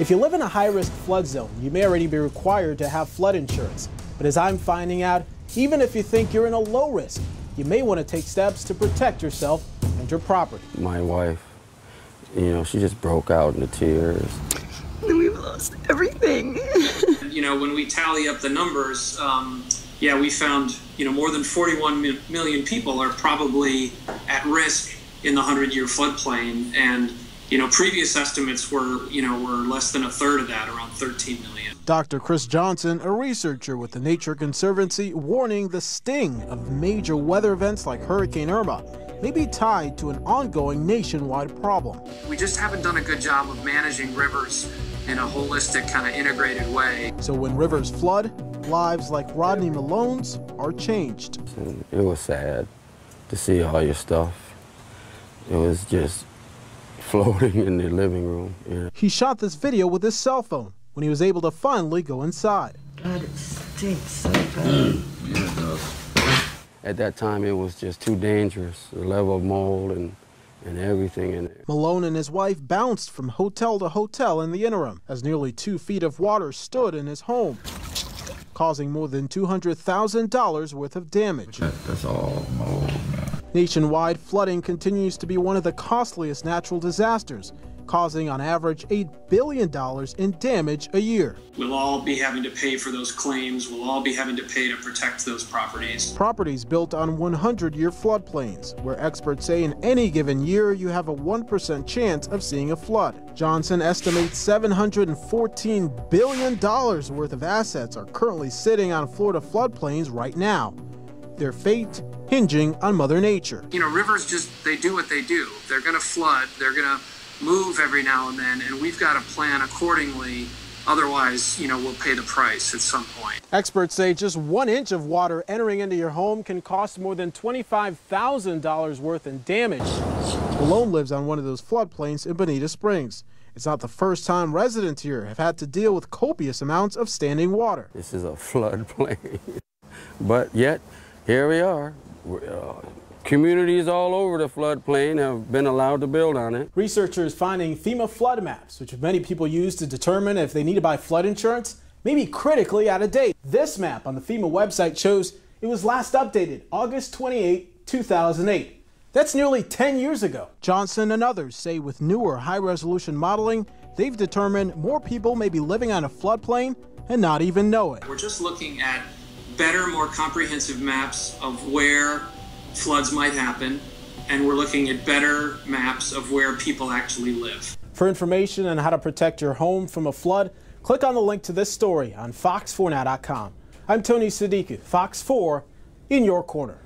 If you live in a high-risk flood zone, you may already be required to have flood insurance. But as I'm finding out, even if you think you're in a low risk, you may want to take steps to protect yourself and your property. My wife, she just broke out into tears. We've lost everything. When we tally up the numbers, we found, more than 41 million people are probably at risk in the 100-year floodplain. And, previous estimates were less than a third of that, around 13 million. Dr. Chris Johnson, a researcher with the Nature Conservancy, warning the sting of major weather events like Hurricane Irma may be tied to an ongoing nationwide problem. We just haven't done a good job of managing rivers in a holistic, kind of integrated way. So when rivers flood, lives like Rodney Malone's are changed. And it was sad to see all your stuff. It was just floating in the living room. Yeah. He shot this video with his cell phone when he was able to finally go inside. God, it stinks so bad. Yeah, it does. At that time, it was just too dangerous, the level of mold and everything in it. Malone and his wife bounced from hotel to hotel in the interim as nearly 2 feet of water stood in his home, causing more than $200,000 worth of damage. That's all mold, man. Nationwide, flooding continues to be one of the costliest natural disasters, causing on average $8 billion in damage a year. We'll all be having to pay for those claims. We'll all be having to pay to protect those properties. Properties built on 100-year floodplains, where experts say in any given year you have a 1% chance of seeing a flood. Johnson estimates $714 billion worth of assets are currently sitting on Florida floodplains right now, their fate hinging on Mother Nature. Rivers they do what they do. They're going to flood. They're going to move every now and then, and we've got to plan accordingly. Otherwise, we'll pay the price at some point. Experts say just 1 inch of water entering into your home can cost more than $25,000 worth in damage. Malone lives on one of those floodplains in Bonita Springs. It's not the first time residents here have had to deal with copious amounts of standing water. This is a floodplain, but yet here we are. Communities all over the floodplain have been allowed to build on it. Researchers finding FEMA flood maps, which many people use to determine if they need to buy flood insurance, may be critically out of date. This map on the FEMA website shows it was last updated August 28, 2008. That's nearly 10 years ago. Johnson and others say with newer high-resolution modeling, they've determined more people may be living on a floodplain and not even know it. We're just looking at better, more comprehensive maps of where floods might happen, and we're looking at better maps of where people actually live. For information on how to protect your home from a flood, click on the link to this story on fox4now.com. I'm Tony Sadiku, Fox 4, in your corner.